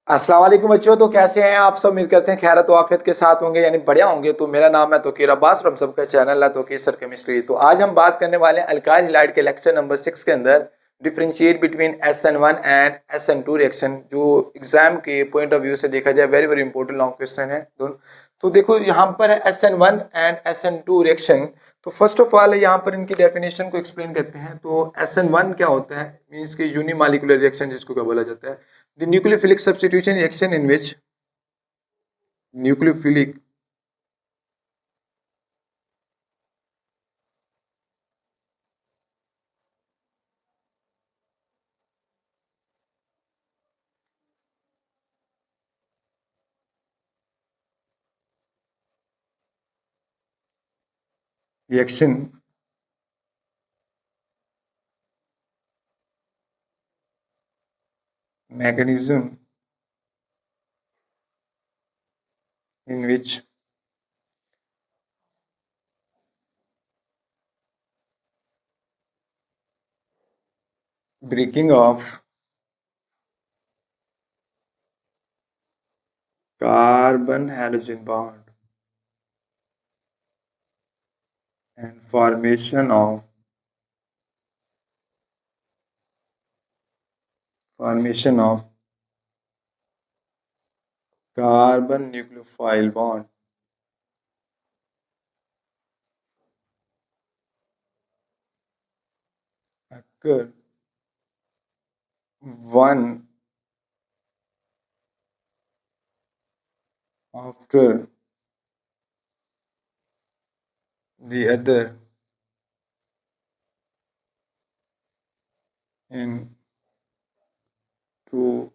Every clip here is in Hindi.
अस्सलाम वालेकुम बच्चों। तो कैसे हैं आप सब? उम्मीद करते हैं खैरत व आफियत के साथ होंगे, यानी बढ़िया होंगे। तो मेरा नाम है तौकीर अब्बास और हम सबका चैनल है तौकीर सर केमिस्ट्री। तो आज हम बात करने वाले हैं अल्काइल हैलाइड के लेक्चर नंबर 6 के अंदर differentiate between SN1 and SN2 reaction, जो एग्जाम के पॉइंट ऑफ व्यू से देखा जाए very very important long question है दोनों। तो देखो यहाँ पर है SN1 एंड SN2 रिएक्शन। तो फर्स्ट ऑफ ऑल यहाँ पर इनकी डेफिनेशन को एक्सप्लेन करते हैं। तो SN1 क्या होता है, मीन्स के यूनिमालिकुलर रिएक्शन जिसको क्या बोला जाता है, the nucleophilic substitution reaction in which nucleophilic reaction mechanism in which breaking of carbon halogen bond and formation of carbon nucleophile bond occur one after the other in two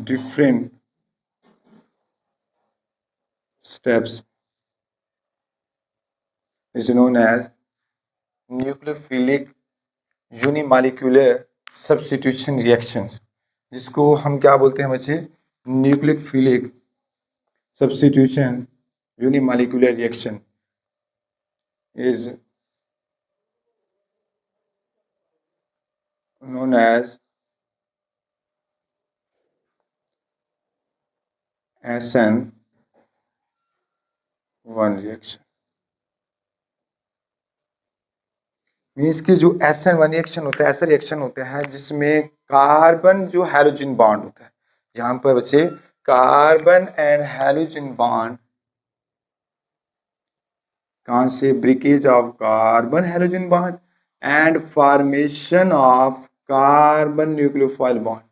different steps is known as nucleophilic unimolecular substitution reactions, जिसको हम क्या बोलते हैं बच्चे? Nucleophilic substitution unimolecular reaction is known as SN1 reaction. Means कि जो SN1 रिएक्शन होता है, ऐसा रिएक्शन होता है जिसमें कार्बन जो हैलोजन बॉन्ड होता है, यहाँ पर बच्चे कार्बन एंड हैलोजन बॉन्ड, कहाँ से? Breakage of carbon halogen bond and formation of carbon nucleophile bond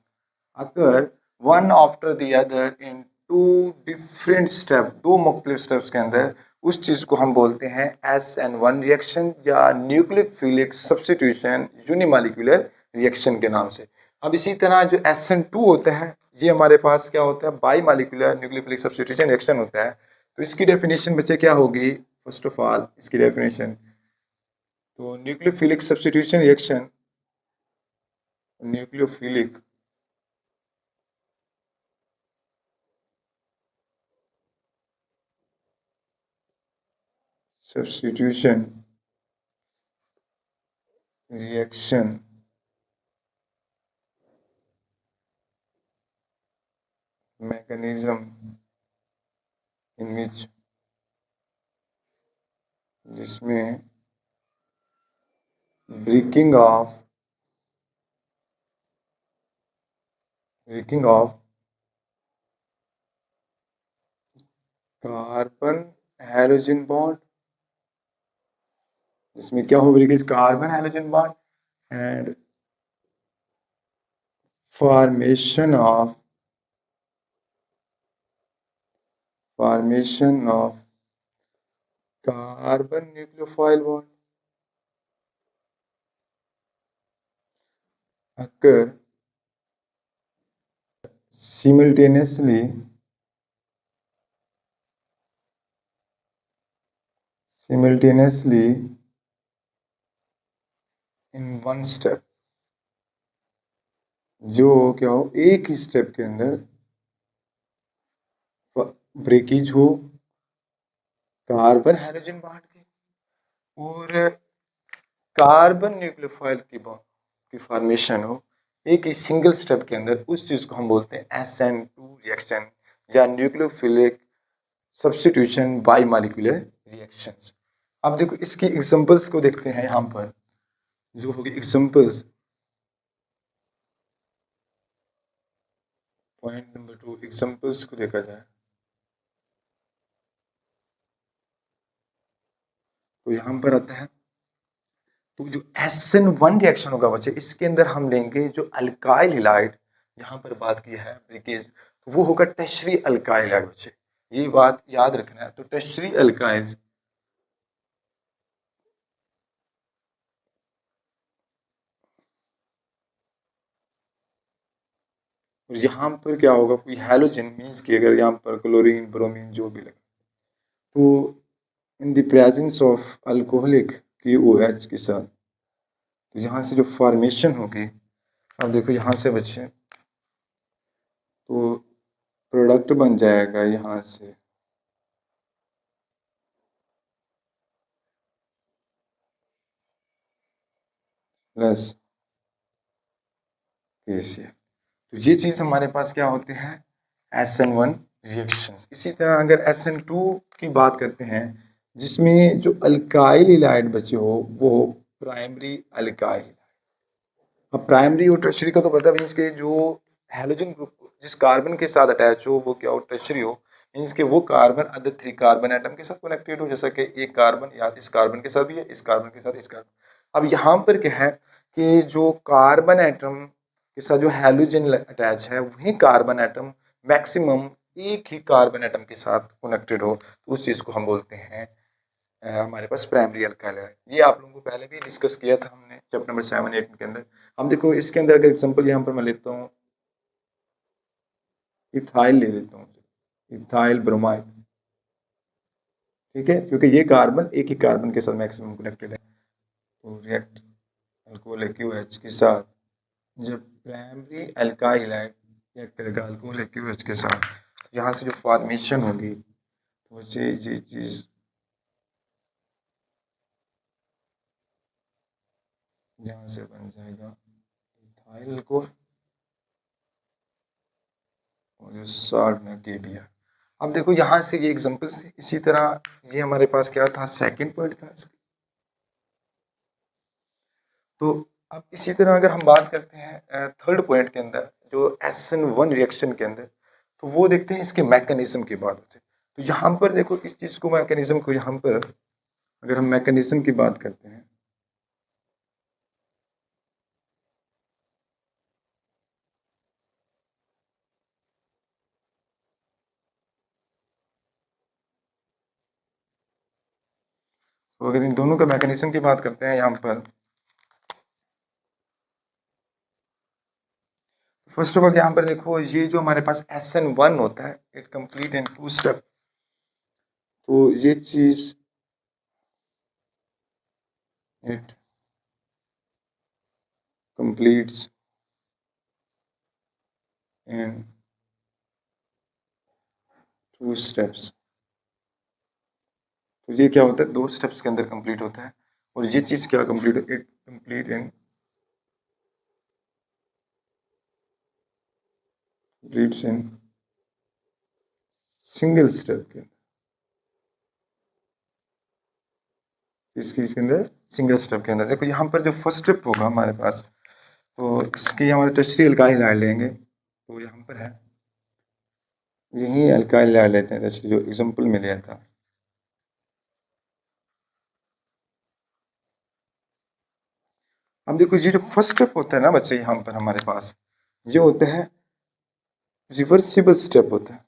अगर one after the other in two different step, दो मुख्तलिफ स्टेप्स के अंदर, उस चीज़ को हम बोलते हैं SN1 रिएक्शन या न्यूक्लियोफिलिक सब्स्टिट्यूशन यूनिमालिक्यूलर रिएक्शन के नाम से। अब इसी तरह जो SN2 होता है, ये हमारे पास क्या होता है? By molecular nucleophilic substitution reaction होता है। तो इसकी डेफिनेशन बच्चे क्या होगी? फर्स्ट ऑफ ऑल इसकी डेफिनेशन, तो nucleophilic substitution reaction, nucleophilic substitution reaction mechanism in which, जिसमें breaking of carbon halogen bond, जिसमें क्या हो? Breakage carbon halogen bond and formation of carbon nucleophile bond occur simultaneously in one step, जो क्या हो? एक ही स्टेप के अंदर ब्रेकेज हो कार्बन हाइड्रोजन बॉन्ड की और कार्बन न्यूक्लियोफाइल की बॉन्ड की फॉर्मेशन हो एक ही सिंगल स्टेप के अंदर, उस चीज़ को हम बोलते हैं SN2 रिएक्शन या nucleophilic substitution by molecular reactions. अब देखो इसकी एग्जांपल्स को देखते हैं यहाँ पर, जो होगी एग्जांपल्स। पॉइंट नंबर 2, एग्जांपल्स को देखा जाए तो यहाँ पर आता है, तो जो SN1 रिएक्शन होगा बच्चे, इसके अंदर हम लेंगे जो अल्काइल हैलाइड, यहाँ पर बात की है ब्रेकेज, तो वो होगा टर्शरी अल्काइल हैलाइड बच्चे, ये बात याद रखना है। तो टर्शरी अल्काइल्स, और यहाँ पर क्या होगा, कोई हैलोजन मीन्स कि अगर यहाँ पर क्लोरीन ब्रोमीन जो भी लगे, तो in the presence of alcoholic KOH के साथ, तो यहाँ से जो फॉर्मेशन होगी, अब देखो यहाँ से बच्चे, तो प्रोडक्ट बन जाएगा यहाँ से प्लस KCl। तो ये चीज़ हमारे पास क्या होते हैं, SN1 रिएक्शंस। इसी तरह अगर SN2 की बात करते हैं, जिसमें जो अल्काइल हैलाइड बचे हो वो प्राइमरी अल्काइल। अब प्राइमरी और टर्शरी का तो पता मीन्स के जो हैलोजन ग्रुप जिस कार्बन के साथ अटैच हो वो क्या हो, टर्शरी हो, मीन्स के वो कार्बन अदर 3 कार्बन एटम के साथ कनेक्टेड हो, जैसा कि एक कार्बन या इस कार्बन के साथ भी है, इस कार्बन के साथ इस कार्बन। अब यहाँ पर क्या है कि जो कार्बन एटम के साथ जो हैलोजन अटैच है, वही कार्बन एटम मैक्सिमम एक ही कार्बन एटम के साथ कनेक्टेड हो, तो उस चीज़ को हम बोलते हैं हमारे पास प्राइमरी अल्काइल है। ये आप लोगों को पहले भी डिस्कस किया था हमने चैप्टर नंबर 7-8 के अंदर। हम देखो इसके अंदर का एग्जांपल यहाँ पर मैं लेता हूँ, इथाइल ले लेता हूँ, इथाइल ब्रोमाइड, ठीक है, क्योंकि ये कार्बन एक ही कार्बन के साथ मैक्सिमम कनेक्टेड है। तो रिएक्ट अल्कोहल QH के साथ, जब प्राइमरी अल्काइल हैलाइड रिएक्ट करेगा अल्कोहल QH के साथ, यहाँ से जो फॉर्मेशन होगी वो ये चीज़ यहाँ से बन जाएगा इथाइल अल्कोहल और जो साल्ट में KBr। अब देखो यहाँ से ये एग्जांपल्स थे। इसी तरह ये हमारे पास क्या था, सेकंड पॉइंट था इसका। तो अब इसी तरह अगर हम बात करते हैं थर्ड पॉइंट के अंदर, जो SN1 रिएक्शन के अंदर, तो वो देखते हैं इसके मैकेनिज्म की बात होती है। तो यहाँ पर देखो इस चीज़ को, मैकेनिज्म को, यहाँ पर अगर हम मैकेनिज्म की बात करते हैं, तो अगर इन दोनों का मैकेनिज्म की बात करते हैं यहाँ पर, फर्स्ट ऑफ ऑल यहाँ पर देखो ये जो हमारे पास SN1 होता है, इट कंप्लीट इन 2 स्टेप। तो ये चीज़ इट completes in 2 steps। तो ये क्या होता है, 2 स्टेप्स के अंदर कंप्लीट होता है। और ये चीज़ क्या complete, it complete in completes in single step के अंदर, इसके अंदर सिंगल स्टेप के अंदर। देखो यहाँ पर जो फर्स्ट स्टेप होगा हमारे पास, तो इसके हमारे टर्शरी अल्काइल हैलाइड लेंगे, तो यहाँ पर है यही अल्काइल हैलाइड लेते हैं, जैसे जो एग्जांपल में लिया था। अब देखो ये जो फर्स्ट स्टेप होता है ना बच्चे, यहाँ पर हमारे पास ये होते हैं रिवर्सिबल स्टेप होता है।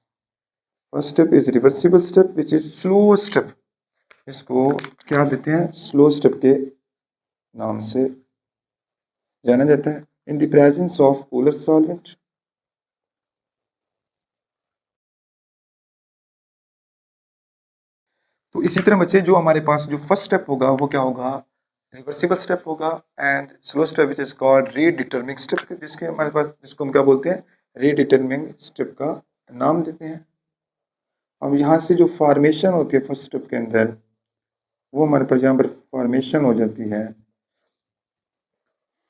First step is reversible step which is slow step. इसको क्या देते हैं, स्लो स्टेप के नाम से जाना जाता है। In the presence of polar solvent, तो इसी तरह बच्चे जो हमारे पास जो फर्स्ट स्टेप होगा वो क्या होगा, रिवर्सिबल स्टेप होगा, and slow step which is called rate determining step, जिसके हमारे पास, जिसको हम क्या बोलते हैं, रीडिटर्मिंग स्टेप का नाम देते हैं। अब यहाँ से जो फॉर्मेशन होती है फर्स्ट स्टेप के अंदर, वो हमारे पास यहाँ पर फॉर्मेशन हो जाती है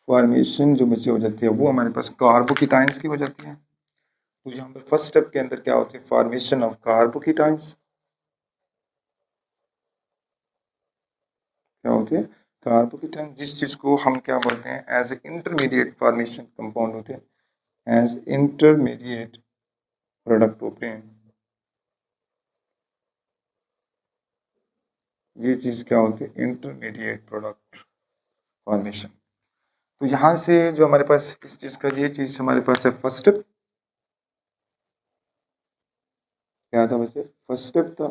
फॉर्मेशन जो बच्चे हो जाती है वो हमारे पास कार्बोकीटाइंस की हो जाती है। तो यहाँ पर फर्स्ट स्टेप के अंदर क्या होती है, फॉर्मेशन ऑफ कार्बोकीटाइंस। क्या होती है, कार्बोकीटाइंस, जिस चीज को हम क्या बोलते हैं, as a intermediate formation compound होते हैं, एज इंटरमीडिएट प्रोडक्ट ऑब्टेन। ये चीज क्या होती है, इंटरमीडिएट प्रोडक्ट फॉर्मेशन। तो यहाँ से जो हमारे पास इस चीज का, ये चीज हमारे पास है फर्स्ट स्टेप। क्या था बच्चे, फर्स्ट स्टेप था।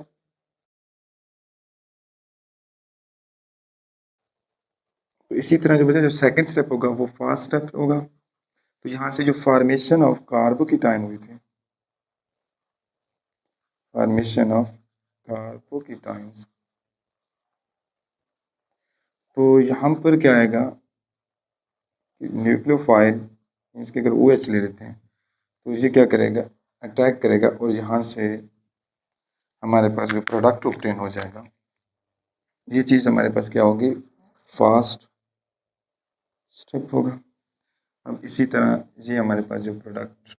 तो इसी तरह जो बच्चे जो सेकंड स्टेप होगा वो फर्स्ट स्टेप होगा। तो यहाँ से जो फॉर्मेशन ऑफ कार्बोकीटाइन हुई थी, फॉर्मेशन ऑफ कार्बोकीटाइंस, तो यहाँ पर क्या आएगा, न्यूक्लियोफाइल इसके अगर ओ OH ले लेते हैं तो इसे क्या करेगा, अटैक करेगा, और यहाँ से हमारे पास जो प्रोडक्ट ऑब्टेन हो जाएगा, ये चीज़ हमारे पास क्या होगी, फास्ट स्टेप होगा। अब इसी तरह ये हमारे पास जो प्रोडक्ट,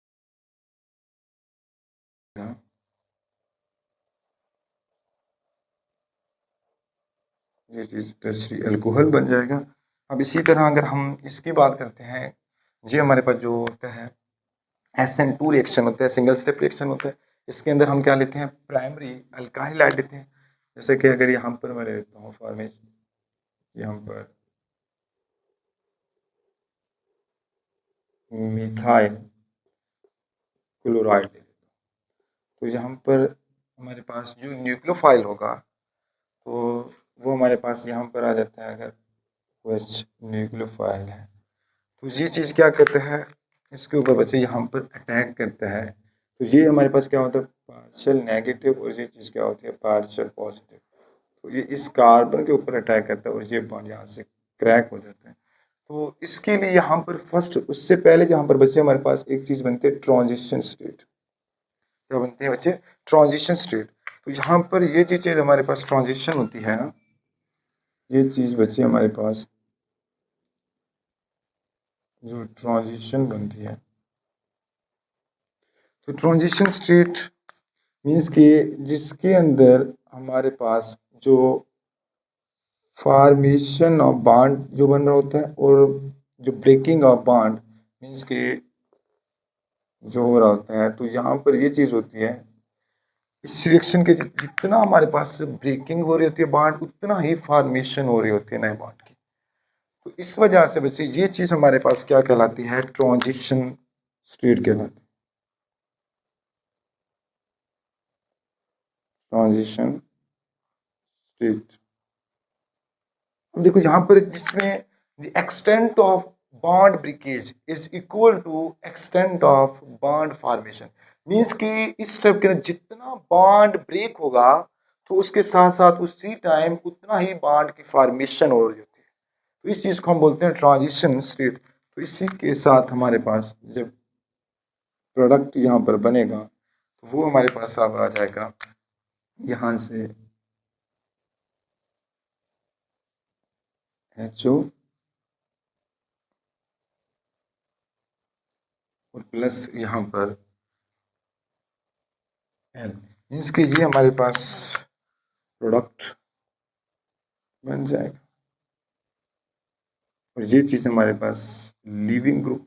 ये चीज़ टर्शरी अल्कोहल बन जाएगा। अब इसी तरह अगर हम इसकी बात करते हैं, ये हमारे पास जो होता है SN2 रिएक्शन होता है, सिंगल स्टेप रिएक्शन होता है। इसके अंदर हम क्या लेते हैं, प्राइमरी अल्काइल ऐड लेते हैं। जैसे कि अगर यहाँ पर मैं लेता हूँ फॉर्मेशन, यहाँ पर मिथाइल क्लोराइड ले लेता हूँ, तो यहाँ पर हमारे पास जो न्यूक्लियोफाइल होगा, तो वो हमारे पास यहाँ पर आ जाता है। अगर OH न्यूक्लियोफाइल है तो ये चीज़ क्या करता है, इसके ऊपर बच्चे यहाँ पर अटैक करता है। तो ये हमारे पास क्या होता है, पार्शियल नेगेटिव, और ये चीज़ क्या होती है, पार्शियल पॉजिटिव। तो ये इस कार्बन के ऊपर अटैक करता है और ये बॉन्ड यहाँ से क्रैक हो जाता है। तो इसके लिए यहाँ पर फर्स्ट, उससे पहले यहाँ पर बच्चे हमारे पास एक चीज़ बनती है, ट्रांजिशन स्टेट। क्या बनते हैं बच्चे, ट्रांजिशन स्टेट। तो यहाँ पर ये चीज़ हमारे पास ट्रांजिशन होती है ना, ये चीज़ बच्चे हमारे पास जो ट्रांजिशन बनती है, तो ट्रांजिशन स्टेट मीन्स कि जिसके अंदर हमारे पास जो फॉर्मेशन ऑफ बॉन्ड जो बन रहा होता है, और जो ब्रेकिंग ऑफ बॉन्ड मीन्स कि जो हो रहा होता है, तो यहाँ पर ये चीज़ होती है, इस रिएक्शन के जितना हमारे पास ब्रेकिंग हो रही होती है बॉन्ड, उतना ही फॉर्मेशन हो रही होती है नए बॉन्ड की। तो इस वजह से बच्चे ये चीज़ हमारे पास क्या कहलाती है, ट्रांजिशन स्टेट कहलाती है, ट्रांजिशन स्टेट। अब देखो यहाँ पर, जिसमें the extent of bond breakage is equal to extent of bond formation. Means कि इस स्टेप के अंदर जितना बॉन्ड ब्रेक होगा, तो उसके साथ साथ उसी टाइम उतना ही बॉन्ड की फॉर्मेशन हो रही होती है। तो इस चीज़ को हम बोलते हैं ट्रांजिशन स्टेट। तो इसी के साथ हमारे पास जब प्रोडक्ट यहाँ पर बनेगा, तो वो हमारे पास अब आ जाएगा यहाँ से HO और प्लस यहाँ पर L, मीन्स कि ये हमारे पास प्रोडक्ट बन जाएगा। और ये चीज़ हमारे पास लीविंग ग्रुप,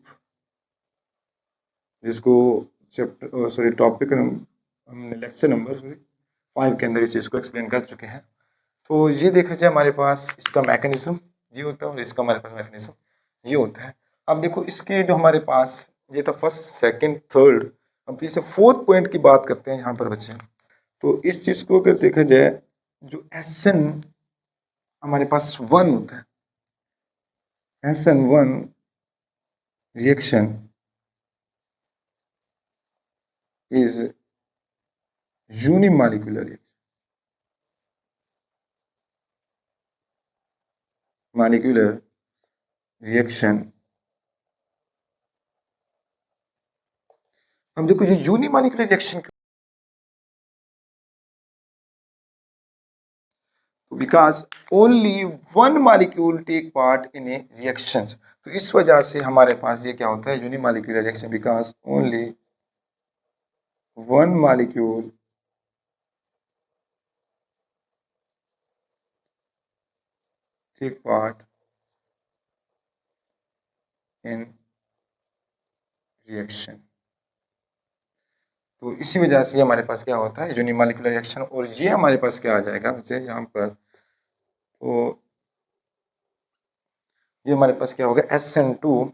जिसको चैप्टर सॉरी टॉपिक हमने लेक्चर नंबर 5 के अंदर इस चीज़ को एक्सप्लेन कर चुके हैं। तो ये देखा जाए हमारे पास इसका मैकेनिज्म ये होता है, और इसका हमारे पास मैकेनिज्म ये होता है। अब देखो इसके जो हमारे पास ये था फर्स्ट सेकंड थर्ड, अब इसे फोर्थ पॉइंट की बात करते हैं यहाँ पर बच्चे। तो इस चीज़ को अगर देखा जाए, जो SN हमारे पास 1 होता है, SN1 reaction is unimolecular reaction. Molecular reaction. अब देखो ये यूनिमॉलिक्यूलर रिएक्शन, तो because only one molecule take part in a reaction. तो इस वजह से हमारे पास ये क्या होता है, unimolecular reaction, because only one molecule take part in reaction. तो इसी वजह से हमारे पास क्या होता है, यूनिमॉलिक्यूलर रिएक्शन। और ये हमारे पास क्या आ जाएगा बच्चे यहाँ पर, तो ये हमारे पास क्या होगा, SN2,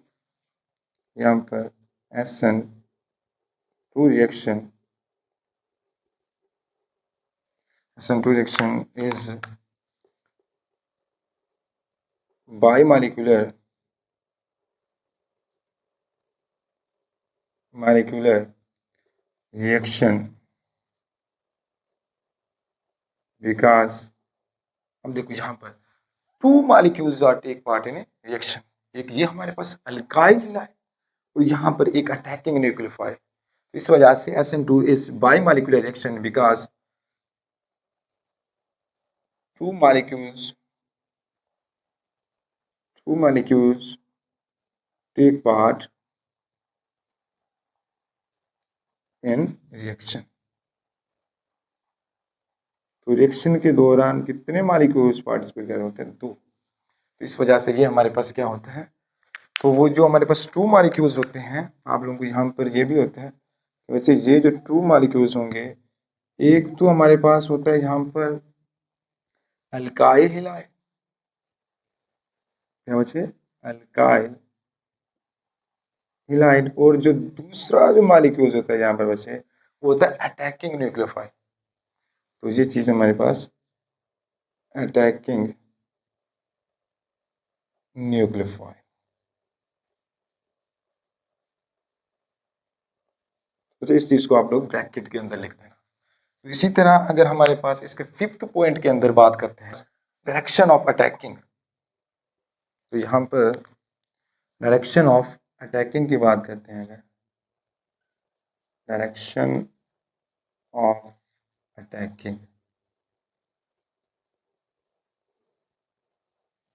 यहाँ पर SN2 reaction, SN2 reaction is bimolecular reaction because, अब देखो यहाँ पर two molecules are take part in a reaction. एक ये हमारे पास अल्काइल है और यहाँ पर एक अटैकिंग न्यूक्लियोफाइल। इस वजह से SN2 is bimolecular reaction because two molecules take part in reaction। तो रिएक्शन के दौरान कितने मॉलिक्यूल्स पार्टिसिपेट कर रहे होते हैं, दो। तो इस वजह से ये हमारे पास क्या होता है, तो वो जो हमारे पास टू मॉलिक्यूल्स होते हैं, आप लोगों को यहाँ पर ये भी होते हैं वैसे, ये जो टू मॉलिक्यूल्स होंगे, एक तो हमारे पास होता है यहाँ पर अल्काइल हैलाइड, क्या बच्चे, अल्काइल हैलाइड। और जो दूसरा जो मॉलिक्यूल्स होता है यहाँ पर बच्चे, वो होता है अटैकिंग न्यूक्लियोफाइल। तो ये चीज़ हमारे पास अटैकिंग न्यूक्लियोफाइल। तो इस चीज़ को आप लोग ब्रैकेट के अंदर लिख देना। तो इसी तरह अगर हमारे पास इसके फिफ्थ पॉइंट के अंदर बात करते हैं डायरेक्शन ऑफ अटैकिंग, तो यहाँ पर डायरेक्शन ऑफ अटैकिंग की बात करते हैं, अगर डायरेक्शन ऑफ अटैकिंग,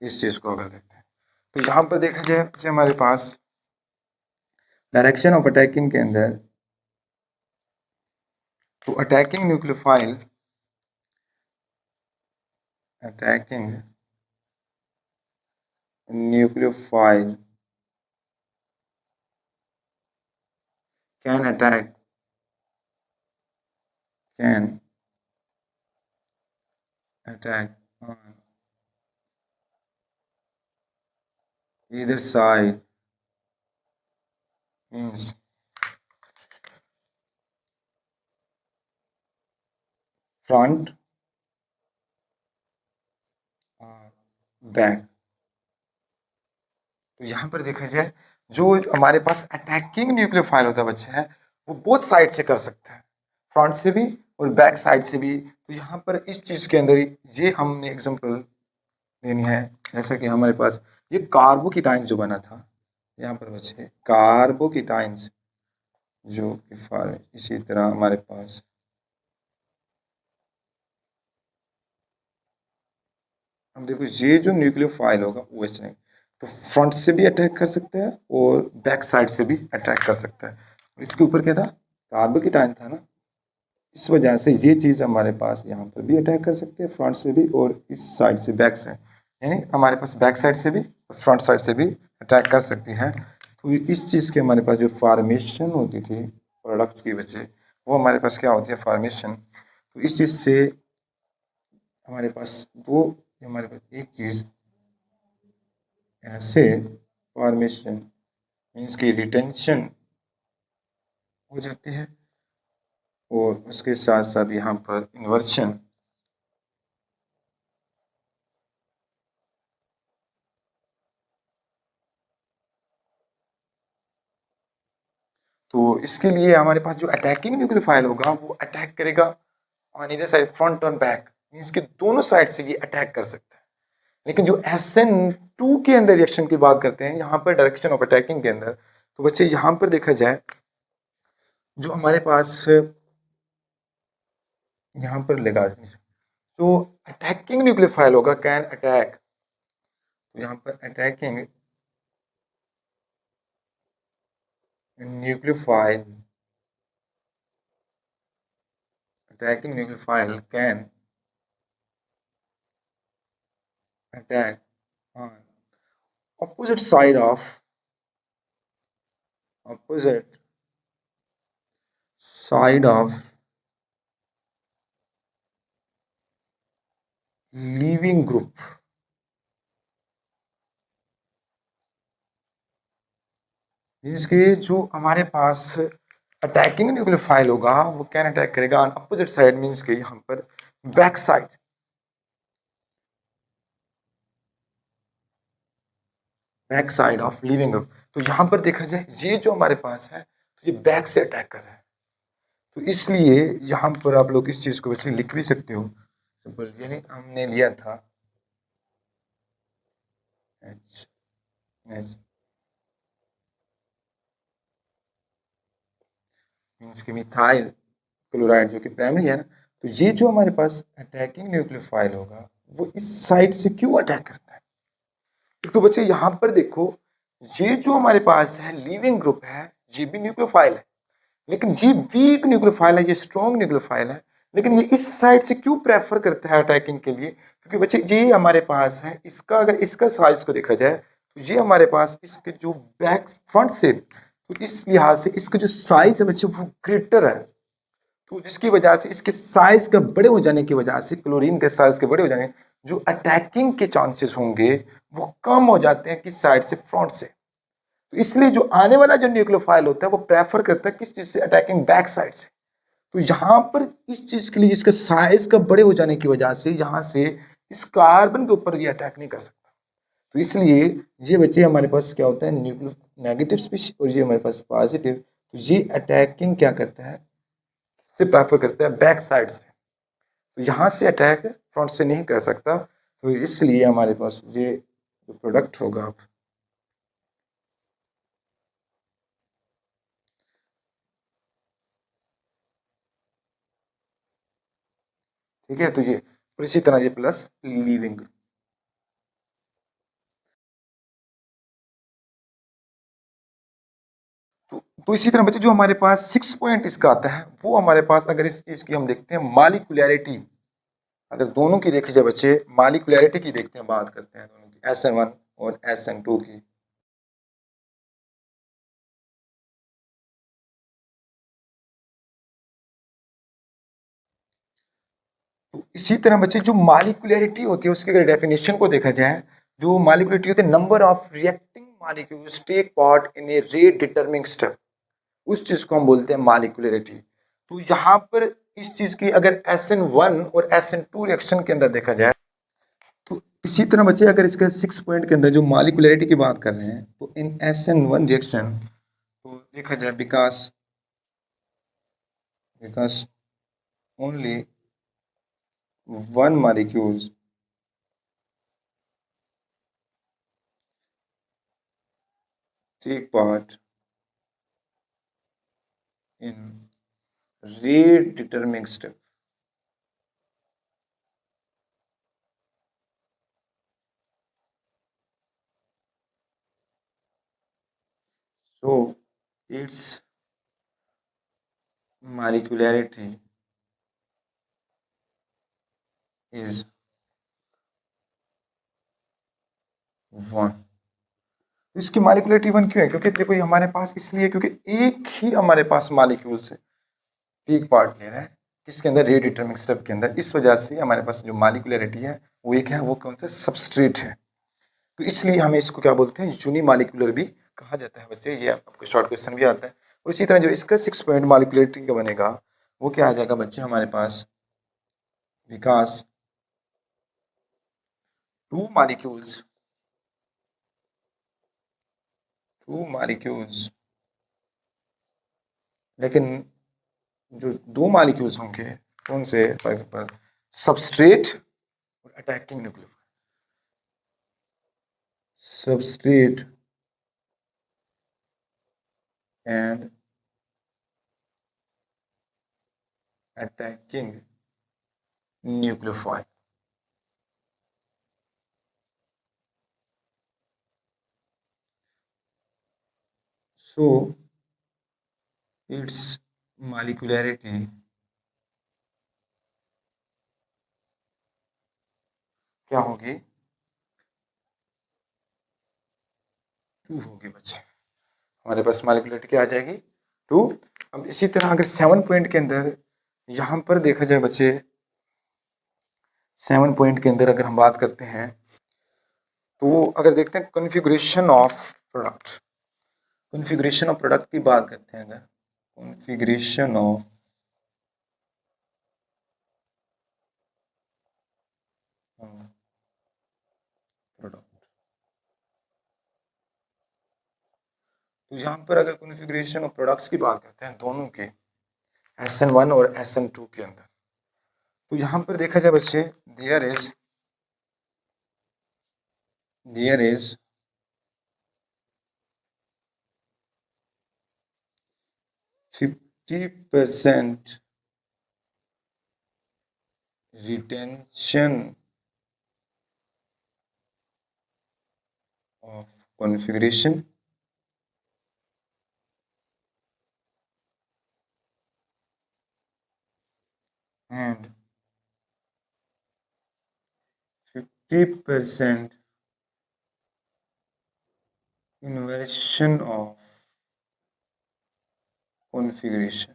इस चीज़ को अगर देखते हैं तो यहाँ पर देखा जाए जैसे हमारे पास डायरेक्शन ऑफ अटैकिंग के अंदर, तो attacking nucleophile can attack on either side, means front और बैक। तो यहाँ पर देखा जाए जो हमारे पास अटैकिंग न्यूक्लियोफाइल होता है बच्चे हैं, वो बोथ साइड से कर सकते हैं, फ्रंट से भी और बैक साइड से भी। तो यहाँ पर इस चीज़ के अंदर ये हमने एग्जांपल देनी है, जैसे कि हमारे पास ये कार्बोकेटाइंस जो बना था यहाँ पर बच्चे, कार्बोकेटाइंस जो इसी तरह हमारे पास हम देखो ये जो न्यूक्लियोफाइल होगा वो ऐसे नहीं, तो फ्रंट से भी अटैक कर सकता है और बैक साइड से भी अटैक कर सकता है। इसके ऊपर क्या था, कार्बोकेटाइन था ना, इस वजह से ये चीज़ हमारे पास यहाँ पर भी अटैक कर सकते हैं, फ्रंट से भी और इस साइड से बैक साइड, यानी हमारे पास बैक साइड से भी फ्रंट साइड से भी अटैक कर सकती है। तो इस चीज़ के हमारे पास जो फार्मेशन होती थी प्रोडक्ट्स की वजह, वो हमारे पास क्या होती है, फार्मेशन। तो इस चीज़ से हमारे पास दो, हमारे पास एक चीज़ ऐसे फॉर्मेशन मीन्स की रिटेंशन हो जाती है और उसके साथ साथ यहाँ पर इन्वर्शन। तो इसके लिए हमारे पास जो अटैकिंग न्यूक्लियोफाइल होगा वो अटैक करेगा ऑन इधर साइड, फ्रंट और बैक, मीन्स के दोनों साइड से ये अटैक कर सकता है। लेकिन जो SN2 के अंदर रिएक्शन की बात करते हैं यहाँ पर डायरेक्शन ऑफ अटैकिंग के अंदर, तो बच्चे यहाँ पर देखा जाए जो हमारे पास यहाँ पर लगा, तो अटैकिंग न्यूक्लियोफाइल होगा कैन अटैक, तो यहाँ पर attacking nucleophile, attacking nucleophile can attack on opposite side of opposite side of leaving group, means कि जो हमारे पास अटैकिंग न्यूक्लियोफाइल होगा वो कैन अटैक करेगा ऑन अपोजिट साइड, मीन्स कि यहाँ पर back side, back side of leaving group. तो यहाँ पर देखा जाए ये जो हमारे पास है तो ये बैक से अटैक कर रहा है, तो इसलिए यहाँ पर आप लोग इस चीज को वैसे लिख भी सकते हो सिंपल, यानी हमने लिया था एच एच मीन्स कि मिथाइल क्लोराइड जो कि प्राइमरी है ना, तो ये जो हमारे पास अटैकिंग न्यूक्लियोफाइल होगा वो इस साइड से क्यों अटैक करता है। तो बच्चे यहाँ पर देखो ये जो हमारे पास है लीविंग ग्रुप है ये भी न्यूक्लियोफाइल है, लेकिन ये वीक न्यूक्लियोफाइल है, ये स्ट्रॉन्ग न्यूक्लियोफाइल है, लेकिन ये इस साइड से क्यों प्रेफर करता है अटैकिंग के लिए, क्योंकि बच्चे ये हमारे पास है इसका अगर इसका साइज को देखा जाए तो ये हमारे पास इसके जो बैक फ्रंट से, तो इस लिहाज से इसका जो साइज है बच्चे वो ग्रेटर है, तो जिसकी वजह से इसके साइज का बड़े हो जाने की वजह से क्लोरीन के साइज के बड़े हो जाने जो अटैकिंग के चांसेस होंगे वो कम हो जाते हैं किस साइड से, फ्रंट से। तो इसलिए जो आने वाला जो न्यूक्लियोफाइल होता है वो प्रेफर करता है किस चीज से, अटैकिंग बैक साइड से। तो यहाँ पर इस चीज के लिए इसका साइज का बड़े हो जाने की वजह से यहाँ से इस कार्बन के ऊपर ये अटैक नहीं कर सकता, तो इसलिए ये बच्चे हमारे पास क्या होता है न्यूक्लियो नेगेटिव स्पीशीज और ये हमारे पास पॉजिटिव, तो ये अटैकिंग क्या करता है से प्रेफर करता है बैक साइड से, तो यहाँ से अटैक फ्रंट से नहीं कर सकता, तो इसलिए हमारे पास ये जो प्रोडक्ट होगा ठीक है, तो ये और इसी तरह ये प्लस लीविंग। तो इसी तरह बच्चे जो हमारे पास 6 पॉइंट इसका आता है वो हमारे पास अगर इस चीज की हम देखते हैं मालिकुलैरिटी, अगर दोनों की देखी जाए बच्चे मालिकुलैरिटी की देखते हैं, बात करते हैं दोनों की SN1 और SN2 की, तो इसी तरह बच्चे जो मालिकुलैरिटी होती है उसकी अगर डेफिनेशन को देखा जाए, जो मालिकुलैरिटी होती है number of reacting molecules take part in a rate determining step, उस चीज को हम बोलते हैं मालिकुलैरिटी। तो यहाँ पर इस चीज की अगर SN1 और SN2 रिएक्शन के अंदर देखा जाए, तो इसी तरह बच्चे अगर इसके 6 पॉइंट के अंदर जो मालिकुलैरिटी की बात कर रहे हैं तो इन SN1 रिएक्शन तो देखा जाए because because only one molecules take part in rate determining step. So its molecularity is 1। इसकी मालिकुलरिटी 1 क्यों है, क्योंकि देखो ये हमारे पास इसलिए क्योंकि एक ही हमारे पास मालिक्यूल से एक पार्ट ले रहा है किसके अंदर, रेट डिटरमिनिंग स्टेप के अंदर, इस वजह से हमारे पास जो मालिकुलरिटी है वो एक है, वो कौन सा, सबस्ट्रेट है, तो इसलिए हमें इसको क्या बोलते हैं, यूनिमालिकुलर भी कहा जाता है बच्चे, ये आपको शॉर्ट क्वेश्चन भी आता है। और इसी तरह जो इसका 6 पॉइंट मालिकुलरिटी का बनेगा वो क्या आ जाएगा बच्चे हमारे पास, because two molecules two molecules लेकिन जो दो मॉलिक्यूल्स होंगे कौन से, फॉर एग्जाम्पल सबस्ट्रेट और attacking nucleophile, substrate and attacking nucleophile, so it's molecularity क्या होगी, 2 होगी बच्चे। हमारे पास मालिकुलैरिटी क्या आ जाएगी, 2। अब इसी तरह अगर 7 पॉइंट के अंदर यहाँ पर देखा जाए बच्चे, 7 पॉइंट के अंदर अगर हम बात करते हैं तो अगर देखते हैं configuration of product, configuration of product की बात करते हैं, अगर कॉन्फ़िगरेशन ऑफ प्रोडक्ट, तो यहाँ पर अगर कॉन्फ़िगरेशन ऑफ प्रोडक्ट्स की बात करते हैं दोनों के SN1 और SN2 के अंदर, तो यहाँ पर देखा जाए बच्चे there is 50% retention of configuration and 50% inversion of configuration।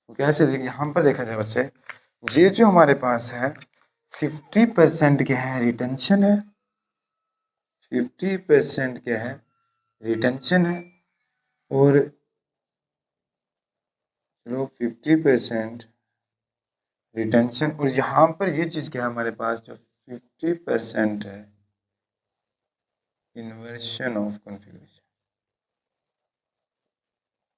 तो कैसे देख, यहाँ पर देखा जाए बच्चे, ये जो हमारे पास है 50% क्या है, रिटेंशन है, 50% क्या है, रिटेंशन है, और चलो 50% रिटेंशन, और यहाँ पर ये चीज़ क्या है हमारे पास, जो 50% है इन्वर्शन ऑफ कॉन्फ़िगरेशन।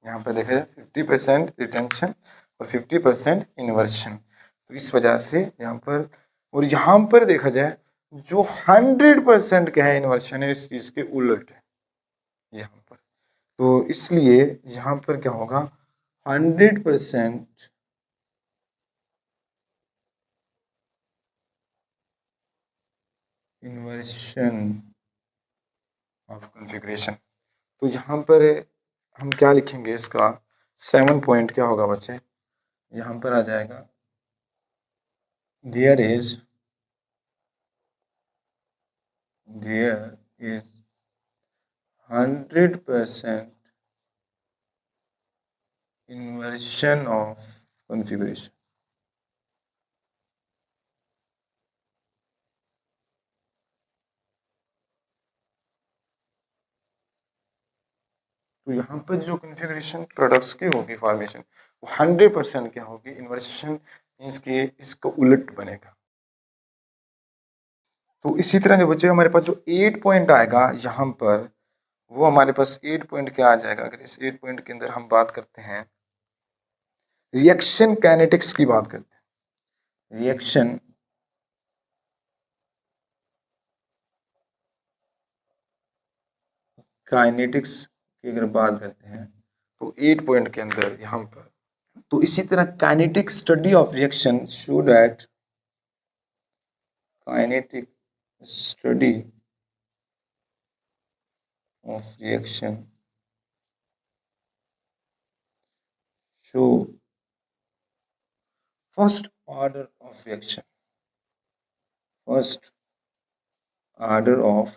यहाँ पर देखा जाए 50% रिटेंशन और 50% इन्वर्शन, तो इस वजह से यहाँ पर, और यहाँ पर देखा जाए जो 100% क्या है, इन्वर्शन है, इस चीज़ के उलट है यहाँ पर, तो इसलिए यहाँ पर क्या होगा, 100% इन्वर्शन ऑफ कॉन्फ़िगरेशन। तो यहाँ पर हम क्या लिखेंगे, इसका 7 पॉइंट क्या होगा बच्चे, यहाँ पर आ जाएगा there is 100% inversion of configuration। तो यहाँ पर जो कॉन्फ़िगरेशन प्रोडक्ट्स की होगी फॉर्मेशन, वो 100% क्या होगी, इन्वर्शन, मीन्स के इसका उलट बनेगा। तो इसी तरह जो बच्चे हमारे पास जो 8 पॉइंट आएगा यहाँ पर, वो हमारे पास 8 पॉइंट क्या आ जाएगा, अगर इस 8 पॉइंट के अंदर हम बात करते हैं, रिएक्शन काइनेटिक्स की बात करते हैं, रिएक्शन काइनेटिक्स की अगर बात करते हैं तो 8 पॉइंट के अंदर यहाँ पर, तो इसी तरह kinetic study of reaction show that kinetic study of reaction show first order of reaction, first order of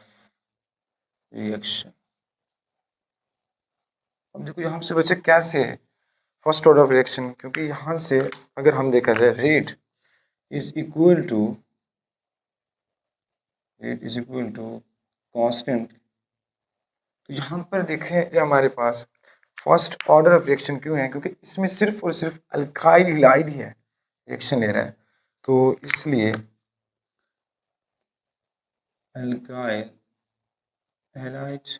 reaction. अब देखो यहाँ से बच्चे कैसे फर्स्ट ऑर्डर ऑफ रिएक्शन, क्योंकि यहाँ से अगर हम देखा जाए rate is equal to constant, तो यहाँ पर देखें जो हमारे पास फर्स्ट ऑर्डर ऑफ रिएक्शन क्यों है, क्योंकि इसमें सिर्फ और सिर्फ अल्काइल हैलाइड ही है रिएक्शन ले रहा है, तो इसलिए अल्काइल हैलाइड।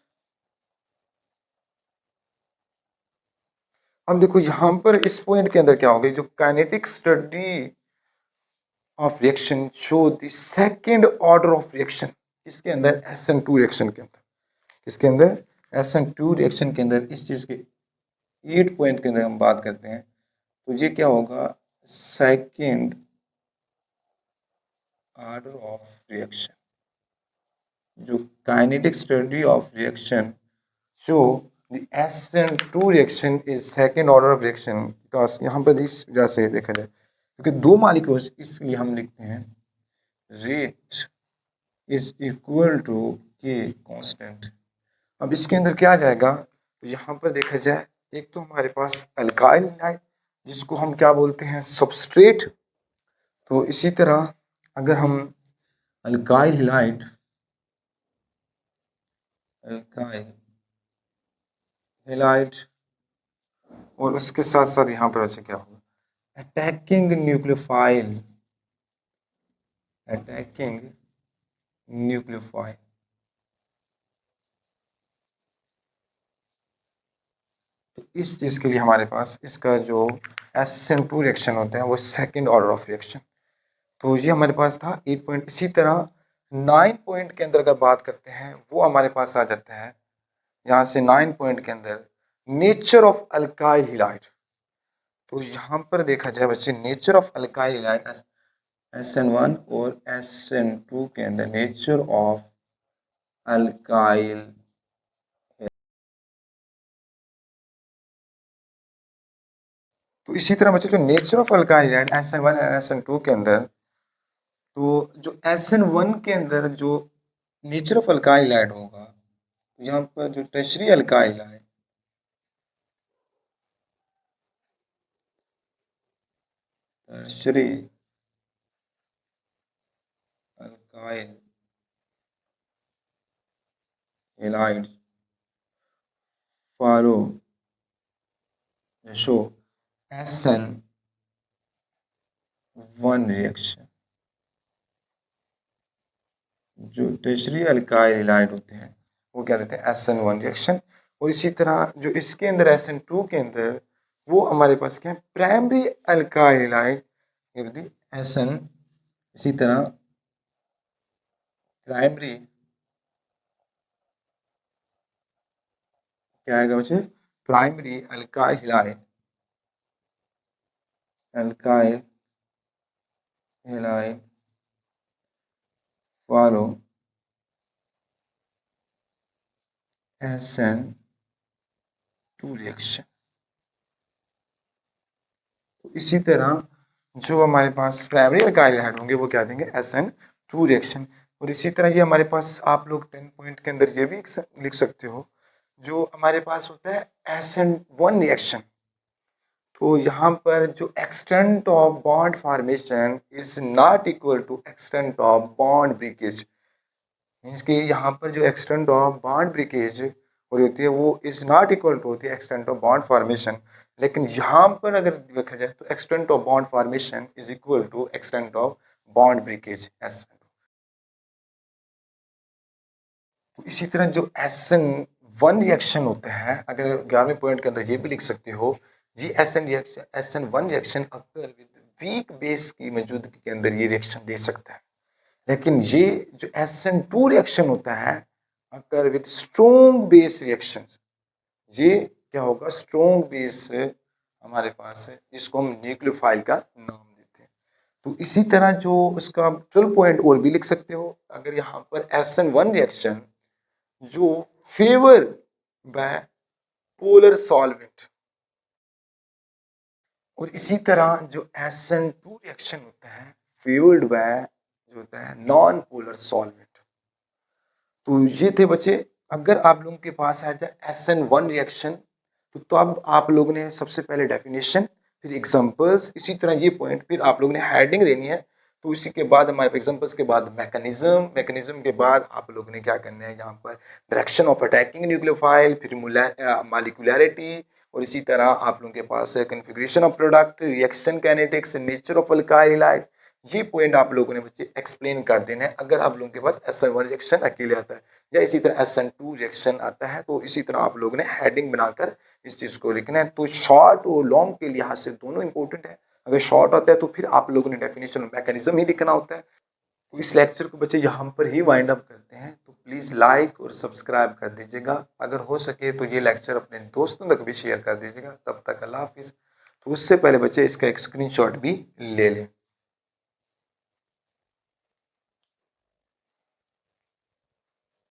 अब देखो यहाँ पर इस पॉइंट के अंदर क्या होगा, जो kinetic study of reaction show the second order of reaction, इसके अंदर SN2 रिएक्शन के अंदर, इसके अंदर SN2 रिएक्शन के अंदर इस चीज़ के 8 पॉइंट के अंदर हम बात करते हैं, तो ये क्या होगा, सेकंड ऑर्डर ऑफ रिएक्शन। जो kinetic study of reaction show the SN2 reaction is second order of reaction, because यहाँ पर इस वजह से देखा जाए क्योंकि दो मालिक्यूल्स, इसलिए हम लिखते हैं रेट इज इक्वल टू के कांस्टेंट। अब इसके अंदर क्या आ जाएगा, तो यहाँ पर देखा जाए एक तो हमारे पास अल्काइल है जिसको हम क्या बोलते हैं, सबस्ट्रेट। तो इसी तरह अगर हम अल्काइल हिलाइड, अल्काइल हिलाइड और उसके साथ साथ यहाँ पर अच्छा क्या होगा, अटैकिंग न्यूक्लियोफाइल, अटैकिंग न्यूक्लियोफाइल। तो इस चीज़ के लिए हमारे पास इसका जो SN2 रिएक्शन होता है वो सेकेंड ऑर्डर ऑफ रिएक्शन। तो ये हमारे पास था 8 पॉइंट। इसी तरह 9 पॉइंट के अंदर अगर बात करते हैं वो हमारे पास आ जाता है यहाँ से 9 पॉइंट के अंदर नेचर ऑफ अल्काइल हिलाइड। तो यहाँ पर देखा जाए बच्चे नेचर ऑफ अल्काइल हिलाइड SN1 और SN2 के अंदर नेचर ऑफ अल्काइल। तो इसी तरह बच्चे जो नेचर ऑफ अल्काइल हिलाइड SN1 और SN2 के अंदर, तो जो SN1 के अंदर जो नेचर ऑफ अल्काइल हिलाइड होगा, तो यहाँ पर जो टर्शरी अल्काइल है, tertiary alkyl halide follow show SN1 reaction. जो टर्शरी अल्काइल हिलाइड होते हैं वो क्या देते हैं, SN1 रिएक्शन। और इसी तरह जो इसके अंदर SN2 के अंदर वो हमारे पास क्या है, प्राइमरी अल्काइल हिलाइड SN। इसी तरह प्राइमरी क्या आएगा बच्चे, primary alkyl halide, alkyl halide follow SN2 reaction. तो इसी तरह जो हमारे पास प्राइमरी अल्काइल हाइड होंगे वो क्या देंगे, SN2 रिएक्शन। और इसी तरह ये हमारे पास आप लोग 10 पॉइंट के अंदर ये भी लिख सकते हो, जो हमारे पास होता है SN1 रिएक्शन। तो यहाँ पर जो extent of bond formation is not equal to extent of bond breakage. Means कि यहाँ पर जो एक्सटेंट ऑफ बॉन्ड ब्रेकेज हो रही होती है वो इज नॉट इक्वल टू होती है एक्सटेंट ऑफ बॉन्ड फॉर्मेशन। लेकिन यहाँ पर अगर देखा जाए तो extent of bond formation is equal to extent of bond breakage एस। तो इसी तरह जो SN1 रिएक्शन होते हैं, अगर 11वें पॉइंट के अंदर ये भी लिख सकते हो जी, SN1 रिएक्शन अक्सर वीक बेस की मौजूदगी के अंदर ये रिएक्शन दे सकता है। लेकिन ये जो SN2 रिएक्शन होता है अगर विद स्ट्रॉन्ग बेस रिएक्शन, ये क्या होगा, स्ट्रॉन्ग बेस हमारे पास है, इसको हम न्यूक्लियोफाइल का नाम देते हैं। तो इसी तरह जो उसका 12 पॉइंट और भी लिख सकते हो, अगर यहाँ पर SN1 रिएक्शन जो फेवर बाय पोलर सॉल्वेंट, और इसी तरह जो SN2 रिएक्शन होता है फेवर्ड बाय जो होता है नॉन पोलर सॉल्वेंट। तो ये थे बच्चे, अगर आप लोगों के पास आ जाए SN1 रिएक्शन तो अब आप लोगों ने सबसे पहले डेफिनेशन, फिर एग्जांपल्स, इसी तरह ये पॉइंट, फिर आप लोगों ने हेडिंग देनी है। तो इसी के बाद हमारे एग्जांपल्स के बाद मैकेनिज्म के बाद आप लोगों ने क्या करना है, यहाँ पर डायरेक्शन ऑफ अटैकिंग न्यूक्लियोफाइल, फिर मॉलिक्यूलैरिटी, और इसी तरह आप लोगों के पास है configuration of product, reaction kinetics, nature of alkyl halide. ये पॉइंट आप लोगों ने बच्चे एक्सप्लेन कर देना है अगर आप लोगों के पास SN1 रिएक्शन अकेले आता है, या इसी तरह SN2 रिएक्शन आता है। तो इसी तरह आप लोगों ने हेडिंग बनाकर इस चीज़ को लिखना है। तो शॉर्ट और लॉन्ग के लिहाज से दोनों इंपॉर्टेंट है। अगर शॉर्ट होता है तो फिर आप लोगों ने डेफिनेशन मैकेनिज्म ही लिखना होता है। तो इस लेक्चर को बच्चे यहाँ पर ही वाइंड अप करते हैं। तो प्लीज़ लाइक और सब्सक्राइब कर दीजिएगा। अगर हो सके तो ये लेक्चर अपने दोस्तों तक भी शेयर कर दीजिएगा। तब तक अल्लाह हाफिज़। तो उससे पहले बच्चे इसका एक स्क्रीनशॉट भी ले लें।